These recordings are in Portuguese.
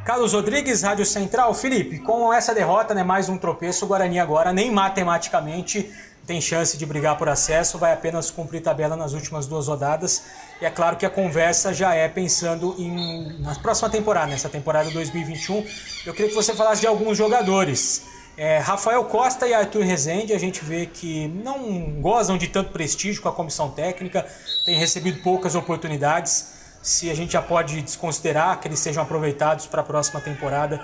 Carlos Rodrigues, Rádio Central. Felipe, com essa derrota, né, mais um tropeço, o Guarani agora nem matematicamente tem chance de brigar por acesso, vai apenas cumprir tabela nas últimas 2 rodadas. E é claro que a conversa já é pensando na próxima temporada, nessa temporada 2021. Eu queria que você falasse de alguns jogadores. Rafael Costa e Arthur Rezende, a gente vê que não gozam de tanto prestígio com a comissão técnica, têm recebido poucas oportunidades. Se a gente já pode desconsiderar que eles sejam aproveitados para a próxima temporada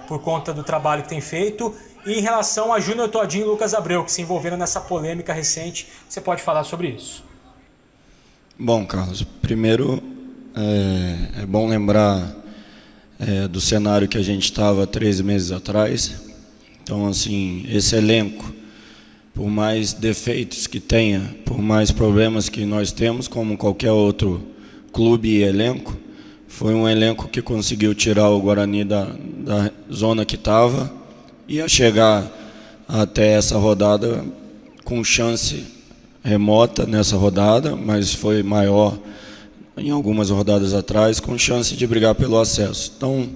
por conta do trabalho que tem feito. E em relação a Júnior Todinho e Lucas Abreu, que se envolveram nessa polêmica recente, você pode falar sobre isso? Bom, Carlos, primeiro é bom lembrar do cenário que a gente estava 3 meses atrás. Então, assim, esse elenco, por mais defeitos que tenha, por mais problemas que nós temos, como qualquer outro clube e elenco, foi um elenco que conseguiu tirar o Guarani da zona que estava e ia chegar até essa rodada com chance remota nessa rodada, mas foi maior em algumas rodadas atrás, com chance de brigar pelo acesso. Então,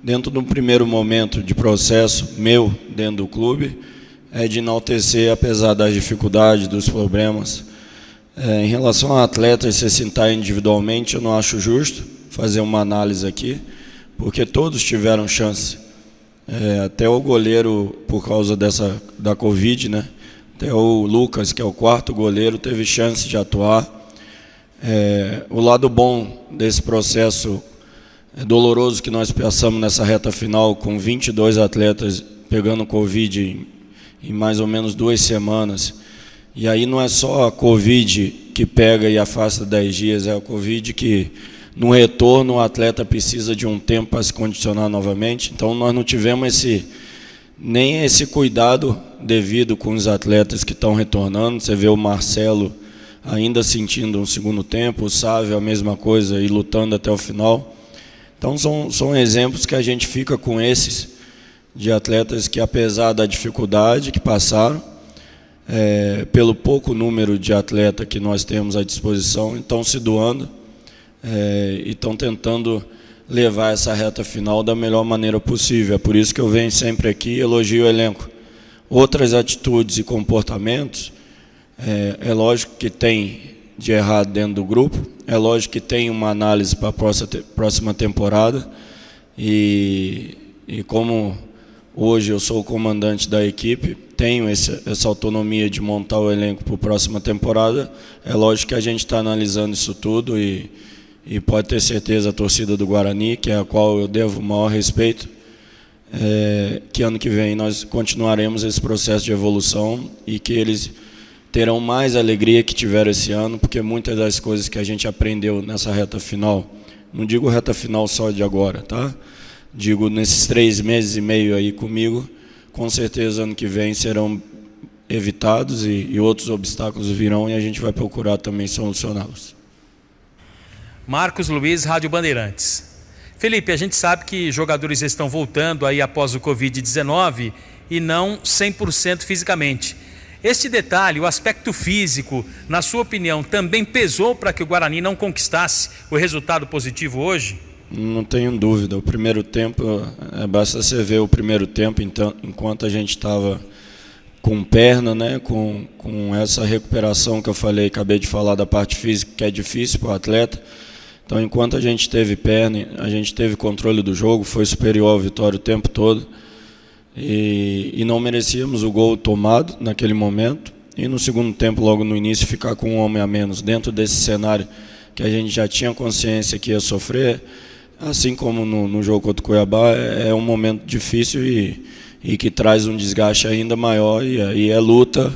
dentro de um primeiro momento de processo meu dentro do clube, é de enaltecer, apesar das dificuldades, dos problemas. Em relação a atletas se citar individualmente, eu não acho justo fazer uma análise aqui, porque todos tiveram chance. Até o goleiro, por causa da Covid, né? Até o Lucas, que é o 4º goleiro, teve chance de atuar. O lado bom desse processo doloroso que nós passamos nessa reta final, com 22 atletas pegando Covid em mais ou menos 2 semanas. E aí não é só a Covid que pega e afasta 10 dias, é a Covid que, no retorno, o atleta precisa de um tempo para se condicionar novamente. Então, nós não tivemos nem esse cuidado devido com os atletas que estão retornando. Você vê o Marcelo ainda sentindo um segundo tempo, o Sávio a mesma coisa e lutando até o final. Então, são exemplos que a gente fica com esses, de atletas que, apesar da dificuldade que passaram, pelo pouco número de atleta que nós temos à disposição, estão se doando e estão tentando levar essa reta final da melhor maneira possível. É por isso que eu venho sempre aqui e elogio o elenco. Outras atitudes e comportamentos, é lógico que tem de errado dentro do grupo, é lógico que tem uma análise para a próxima temporada, e como hoje eu sou o comandante da equipe, tenho essa autonomia de montar o elenco para a próxima temporada. É lógico que a gente está analisando isso tudo e pode ter certeza a torcida do Guarani, que é a qual eu devo o maior respeito, que ano que vem nós continuaremos esse processo de evolução e que eles terão mais alegria que tiveram esse ano, porque muitas das coisas que a gente aprendeu nessa reta final, não digo reta final só de agora, tá? Digo, nesses 3 meses e meio aí comigo, com certeza ano que vem serão evitados e outros obstáculos virão e a gente vai procurar também solucioná-los. Marcos Luiz, Rádio Bandeirantes. Felipe, a gente sabe que jogadores estão voltando aí após o Covid-19 e não 100% fisicamente. Este detalhe, o aspecto físico, na sua opinião, também pesou para que o Guarani não conquistasse o resultado positivo hoje? Não tenho dúvida. O primeiro tempo, basta você ver o primeiro tempo, então, enquanto a gente estava com perna, né, com essa recuperação que eu falei, acabei de falar da parte física, que é difícil para o atleta. Então, enquanto a gente teve perna, a gente teve controle do jogo, foi superior ao Vitória o tempo todo. E não merecíamos o gol tomado naquele momento. E no segundo tempo, logo no início, ficar com um homem a menos dentro desse cenário que a gente já tinha consciência que ia sofrer, assim como no jogo contra o Cuiabá, é um momento difícil e que traz um desgaste ainda maior. E aí é luta.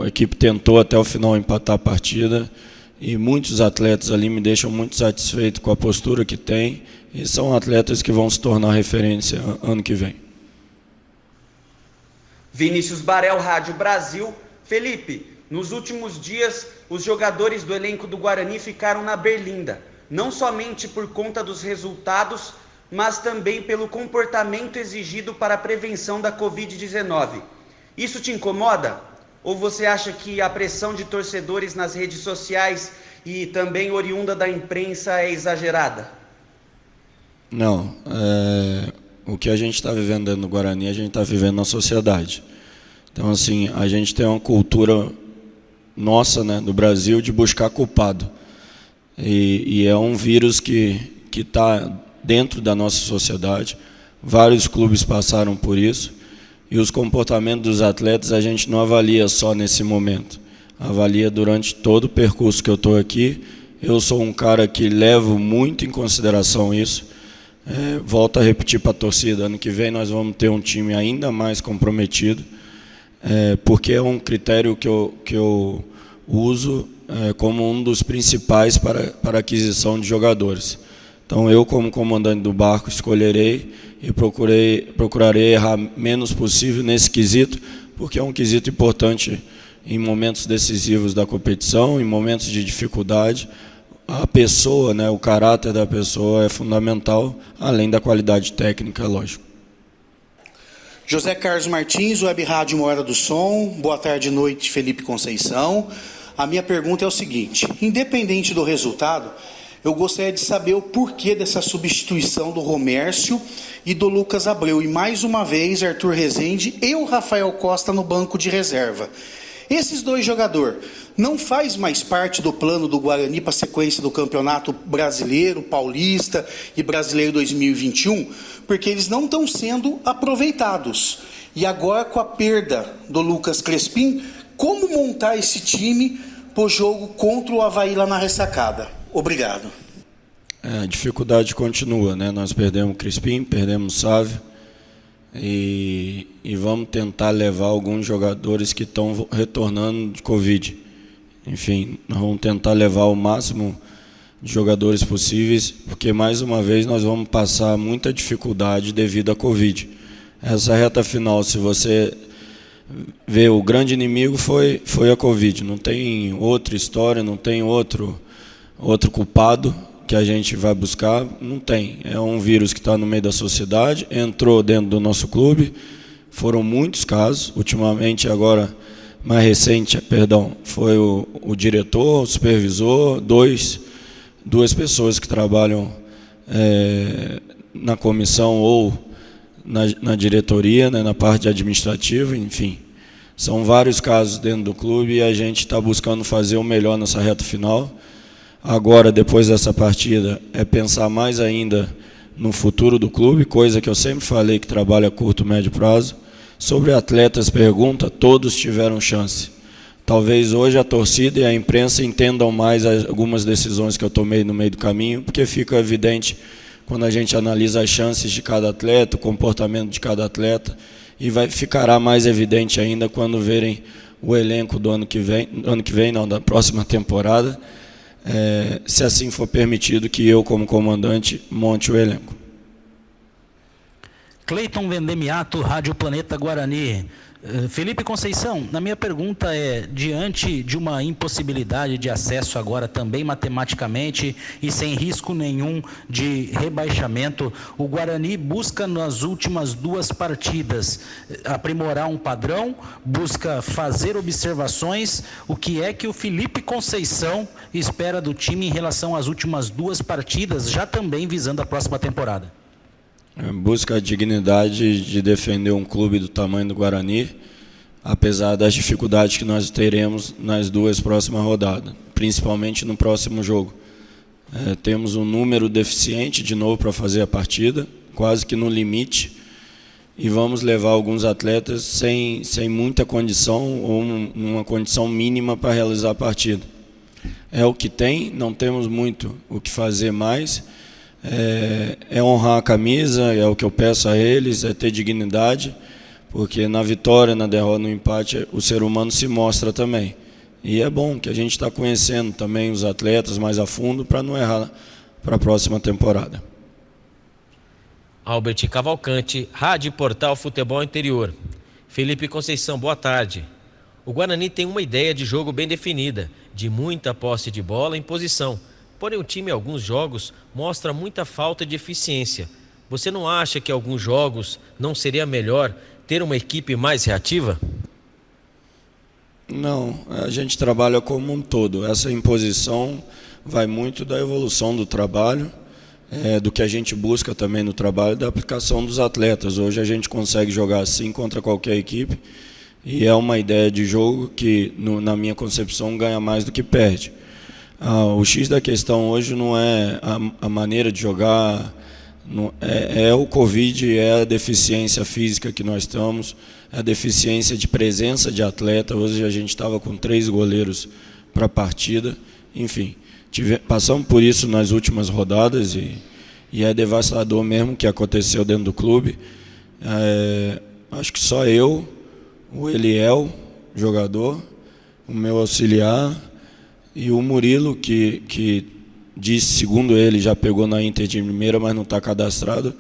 A equipe tentou até o final empatar a partida. E muitos atletas ali me deixam muito satisfeito com a postura que tem. E são atletas que vão se tornar referência ano que vem. Vinícius Barel, Rádio Brasil. Felipe, nos últimos dias, os jogadores do elenco do Guarani ficaram na berlinda, não somente por conta dos resultados, mas também pelo comportamento exigido para a prevenção da Covid-19. Isso te incomoda? Ou você acha que a pressão de torcedores nas redes sociais e também oriunda da imprensa é exagerada? Não, o que a gente está vivendo dentro do Guarani, a gente está vivendo na sociedade. Então, assim, a gente tem uma cultura nossa, né, do Brasil, de buscar culpado. E é um vírus que está dentro da nossa sociedade. Vários clubes passaram por isso. E os comportamentos dos atletas a gente não avalia só nesse momento. Avalia durante todo o percurso que eu estou aqui. Eu sou um cara que levo muito em consideração isso. Volto a repetir para a torcida, ano que vem nós vamos ter um time ainda mais comprometido, porque é um critério que eu uso como um dos principais para aquisição de jogadores. Então eu, como comandante do barco, escolherei e procurarei errar menos possível nesse quesito, porque é um quesito importante em momentos decisivos da competição, em momentos de dificuldade. A pessoa, né, o caráter da pessoa é fundamental, além da qualidade técnica, lógico. José Carlos Martins, Web Rádio Uma Hora do Som. Boa tarde, noite, Felipe Conceição. A minha pergunta é o seguinte: independente do resultado, eu gostaria de saber o porquê dessa substituição do Romércio e do Lucas Abreu. E mais uma vez, Arthur Rezende e o Rafael Costa no banco de reserva. Esses dois jogadores não faz mais parte do plano do Guarani para a sequência do Campeonato Brasileiro, Paulista e Brasileiro 2021, porque eles não estão sendo aproveitados. E agora, com a perda do Lucas Crespim, como montar esse time para o jogo contra o Avaí lá na ressacada? Obrigado. A dificuldade continua, né? Nós perdemos o Crespim, perdemos o Sávio. E vamos tentar levar alguns jogadores que estão retornando de Covid. Enfim, nós vamos tentar levar o máximo de jogadores possíveis, porque mais uma vez nós vamos passar muita dificuldade devido à Covid. Essa reta final, se você ver, o grande inimigo foi a Covid. Não tem outra história, não tem outro culpado que a gente vai buscar, não tem. É um vírus que está no meio da sociedade, entrou dentro do nosso clube, foram muitos casos. Ultimamente, agora, mais recente, foi o diretor, o supervisor, duas pessoas que trabalham na comissão ou na diretoria, né, na parte administrativa, enfim. São vários casos dentro do clube e a gente está buscando fazer o melhor nessa reta final. Agora, depois dessa partida, é pensar mais ainda no futuro do clube, coisa que eu sempre falei que trabalha a curto e médio prazo. Sobre atletas, pergunta, todos tiveram chance. Talvez hoje a torcida e a imprensa entendam mais algumas decisões que eu tomei no meio do caminho, porque fica evidente quando a gente analisa as chances de cada atleta, o comportamento de cada atleta, e ficará mais evidente ainda quando verem o elenco do ano que vem, da próxima temporada, se assim for permitido que eu, como comandante, monte o elenco. Cleiton Vendemiato, Rádio Planeta Guarani. Felipe Conceição, na minha pergunta diante de uma impossibilidade de acesso agora também matematicamente e sem risco nenhum de rebaixamento, o Guarani busca nas últimas duas partidas aprimorar um padrão, busca fazer observações. O que é que o Felipe Conceição espera do time em relação às últimas duas partidas, já também visando a próxima temporada? Busca a dignidade de defender um clube do tamanho do Guarani, apesar das dificuldades que nós teremos nas duas próximas rodadas, principalmente no próximo jogo. Temos um número deficiente de novo para fazer a partida, quase que no limite, e vamos levar alguns atletas sem muita condição ou uma condição mínima para realizar a partida. É o que tem, não temos muito o que fazer mais. É honrar a camisa, é o que eu peço a eles, é ter dignidade, porque na vitória, na derrota, no empate, o ser humano se mostra também. E é bom que a gente está conhecendo também os atletas mais a fundo para não errar para a próxima temporada. Albert Cavalcante, Rádio Portal Futebol Interior. Felipe Conceição, boa tarde. O Guarani tem uma ideia de jogo bem definida, de muita posse de bola em posição. Porém, o time em alguns jogos mostra muita falta de eficiência. Você não acha que em alguns jogos não seria melhor ter uma equipe mais reativa? Não, a gente trabalha como um todo. Essa imposição vai muito da evolução do trabalho do que a gente busca também no trabalho da aplicação dos atletas. Hoje a gente consegue jogar assim contra qualquer equipe e é uma ideia de jogo que, na minha concepção, ganha mais do que perde. O X da questão hoje não é a maneira de jogar, é o Covid, é a deficiência física que nós estamos, é a deficiência de presença de atleta. Hoje a gente estava com 3 goleiros para a partida, enfim. Passamos por isso nas últimas rodadas e é devastador mesmo o que aconteceu dentro do clube. Acho que só eu, o Eliel, jogador, o meu auxiliar e o Murilo, que disse, segundo ele, já pegou na Inter de Limeira, mas não está cadastrado,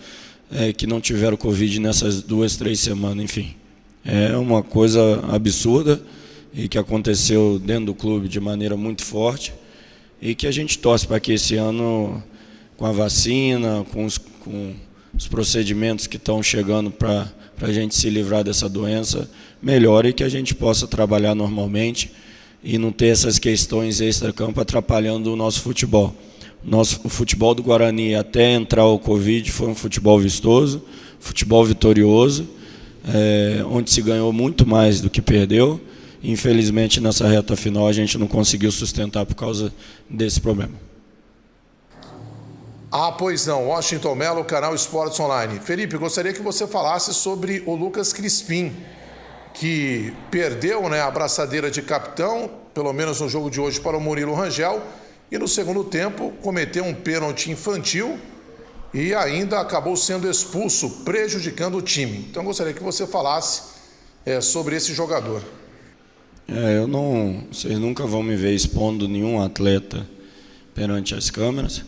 que não tiveram Covid nessas 2, 3 semanas, enfim. É uma coisa absurda e que aconteceu dentro do clube de maneira muito forte. E que a gente torce para que esse ano, com a vacina, com os procedimentos que estão chegando para a gente se livrar dessa doença, melhore e que a gente possa trabalhar normalmente e não ter essas questões extra-campo atrapalhando o nosso futebol. O futebol do Guarani, até entrar o Covid, foi um futebol vistoso, futebol vitorioso, onde se ganhou muito mais do que perdeu. Infelizmente, nessa reta final, a gente não conseguiu sustentar por causa desse problema. Pois não. Washington Mello, canal Esportes Online. Felipe, gostaria que você falasse sobre o Lucas Crispim, que perdeu, a abraçadeira de capitão, pelo menos no jogo de hoje, para o Murilo Rangel, e no segundo tempo cometeu um pênalti infantil e ainda acabou sendo expulso, prejudicando o time. Então, gostaria que você falasse sobre esse jogador. Vocês nunca vão me ver expondo nenhum atleta perante as câmeras,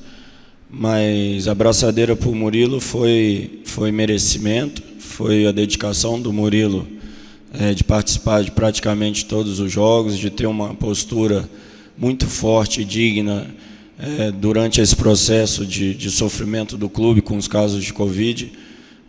mas a abraçadeira para o Murilo foi merecimento, foi a dedicação do Murilo de participar de praticamente todos os jogos, de ter uma postura muito forte e digna durante esse processo de sofrimento do clube com os casos de Covid.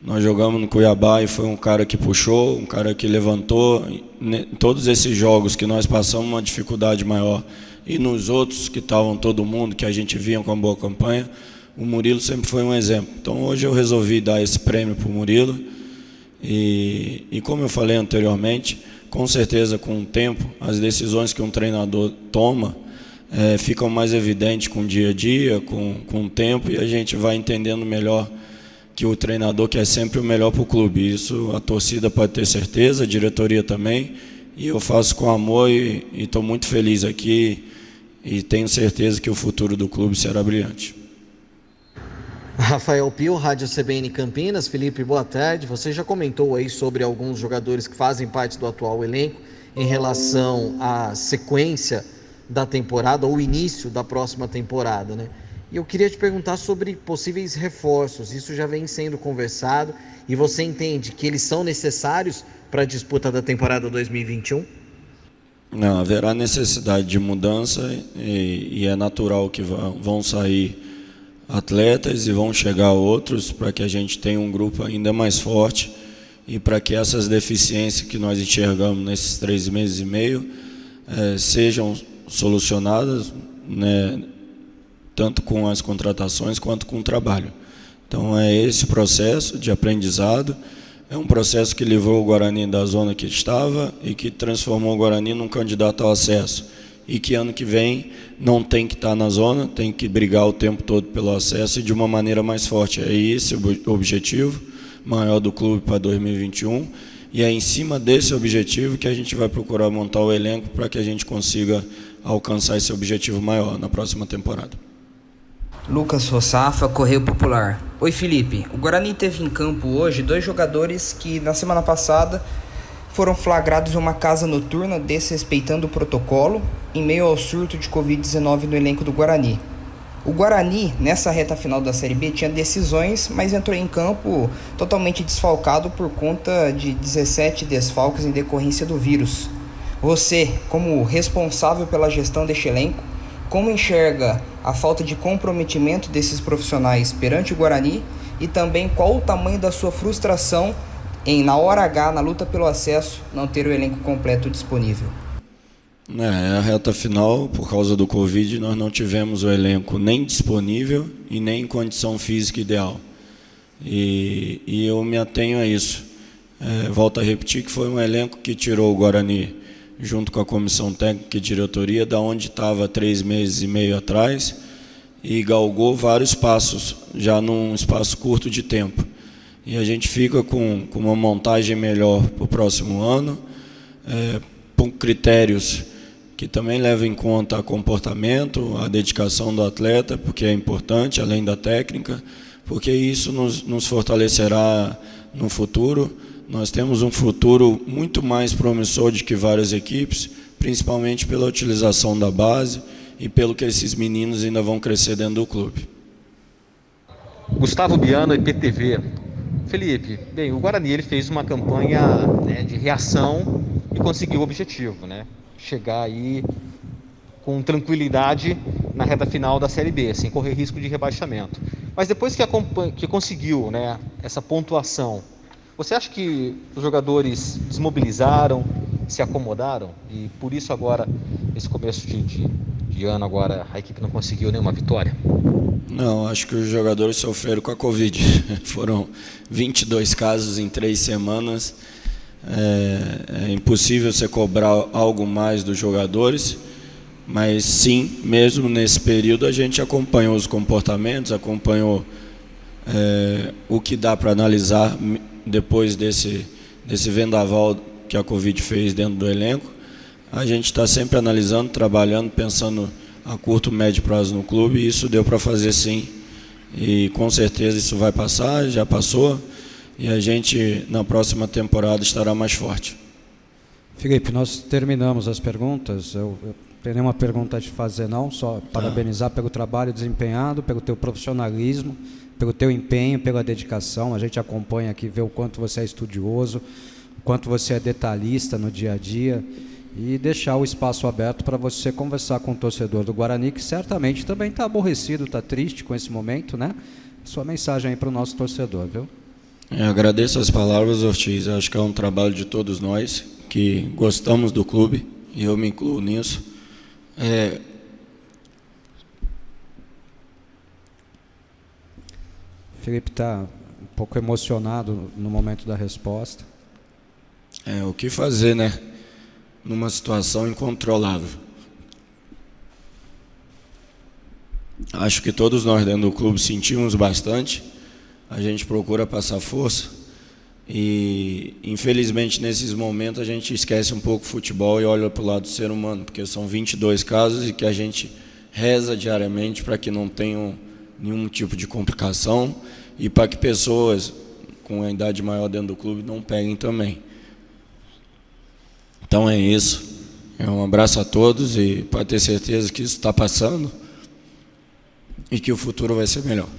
Nós jogamos no Cuiabá e foi um cara que puxou, um cara que levantou. Em todos esses jogos que nós passamos uma dificuldade maior e nos outros que estavam todo mundo, que a gente via com uma boa campanha, o Murilo sempre foi um exemplo. Então hoje eu resolvi dar esse prêmio para o Murilo e como eu falei anteriormente, com certeza com o tempo, as decisões que um treinador toma ficam mais evidentes com o dia a dia, com o tempo, e a gente vai entendendo melhor que o treinador quer sempre o melhor para o clube. Isso a torcida pode ter certeza, a diretoria também, e eu faço com amor e estou muito feliz aqui e tenho certeza que o futuro do clube será brilhante. Rafael Pio, Rádio CBN Campinas. Felipe, boa tarde. Você já comentou aí sobre alguns jogadores que fazem parte do atual elenco em relação à sequência da temporada ou início da próxima temporada, né? E eu queria te perguntar sobre possíveis reforços. Isso já vem sendo conversado e você entende que eles são necessários para a disputa da temporada 2021? Não, haverá necessidade de mudança e é natural que vão sair atletas e vão chegar outros para que a gente tenha um grupo ainda mais forte e para que essas deficiências que nós enxergamos nesses 3 meses e meio sejam solucionadas, né, tanto com as contratações quanto com o trabalho. Então é esse processo de aprendizado, é um processo que livrou o Guarani da zona que estava e que transformou o Guarani num candidato ao acesso. E que ano que vem não tem que estar na zona, tem que brigar o tempo todo pelo acesso e de uma maneira mais forte. É esse o objetivo maior do clube para 2021 e é em cima desse objetivo que a gente vai procurar montar o elenco para que a gente consiga alcançar esse objetivo maior na próxima temporada. Lucas Rossafa, Correio Popular. Oi Felipe, o Guarani teve em campo hoje 2 jogadores que na semana passada foram flagrados em uma casa noturna desrespeitando o protocolo em meio ao surto de Covid-19 no elenco do Guarani. O Guarani, nessa reta final da Série B, tinha decisões, mas entrou em campo totalmente desfalcado por conta de 17 desfalques em decorrência do vírus. Você, como responsável pela gestão deste elenco, como enxerga a falta de comprometimento desses profissionais perante o Guarani e também qual o tamanho da sua frustração em, na hora H, na luta pelo acesso, não ter o elenco completo disponível? A reta final, por causa do Covid, nós não tivemos o elenco nem disponível e nem em condição física ideal. E eu me atenho a isso. Volto a repetir que foi um elenco que tirou o Guarani, junto com a comissão técnica e diretoria, da onde estava 3 meses e meio atrás, e galgou vários passos, já num espaço curto de tempo. E a gente fica com uma montagem melhor para o próximo ano, com critérios que também levam em conta o comportamento, a dedicação do atleta, porque é importante, além da técnica, porque isso nos fortalecerá no futuro. Nós temos um futuro muito mais promissor do que várias equipes, principalmente pela utilização da base e pelo que esses meninos ainda vão crescer dentro do clube. Gustavo Biano, IPTV. Felipe, bem, o Guarani ele fez uma campanha, né, de reação e conseguiu o objetivo, né? Chegar aí com tranquilidade na reta final da Série B, sem correr risco de rebaixamento. Mas depois que conseguiu, né, essa pontuação, você acha que os jogadores desmobilizaram, se acomodaram e por isso agora, nesse começo de ano, agora a equipe não conseguiu nenhuma vitória? Não, acho que os jogadores sofreram com a Covid. Foram 22 casos em 3 semanas. É impossível você cobrar algo mais dos jogadores, mas sim, mesmo nesse período a gente acompanhou os comportamentos, acompanhou o que dá para analisar depois desse vendaval que a Covid fez dentro do elenco. A gente está sempre analisando, trabalhando, pensando a curto, médio prazo no clube, e isso deu para fazer sim. E com certeza isso vai passar, já passou, e a gente na próxima temporada estará mais forte. Felipe, nós terminamos as perguntas. Eu tenho uma pergunta a te fazer, não, só parabenizar pelo trabalho desempenhado, pelo teu profissionalismo, pelo teu empenho, pela dedicação. A gente acompanha aqui, vê o quanto você é estudioso, o quanto você é detalhista no dia a dia, e deixar o espaço aberto para você conversar com o torcedor do Guarani, que certamente também está aborrecido, está triste com esse momento, né? Sua mensagem aí para o nosso torcedor, viu? Agradeço as palavras, Ortiz. Acho que é um trabalho de todos nós que gostamos do clube, e eu me incluo nisso. Felipe está um pouco emocionado no momento da resposta. O que fazer, né? Numa situação incontrolável. Acho que todos nós dentro do clube sentimos bastante. A gente procura passar força e, infelizmente, nesses momentos a gente esquece um pouco o futebol e olha para o lado do ser humano, porque são 22 casos e que a gente reza diariamente para que não tenham nenhum tipo de complicação e para que pessoas com a idade maior dentro do clube não peguem também. Então é isso. Um abraço a todos e pode ter certeza que isso está passando e que o futuro vai ser melhor.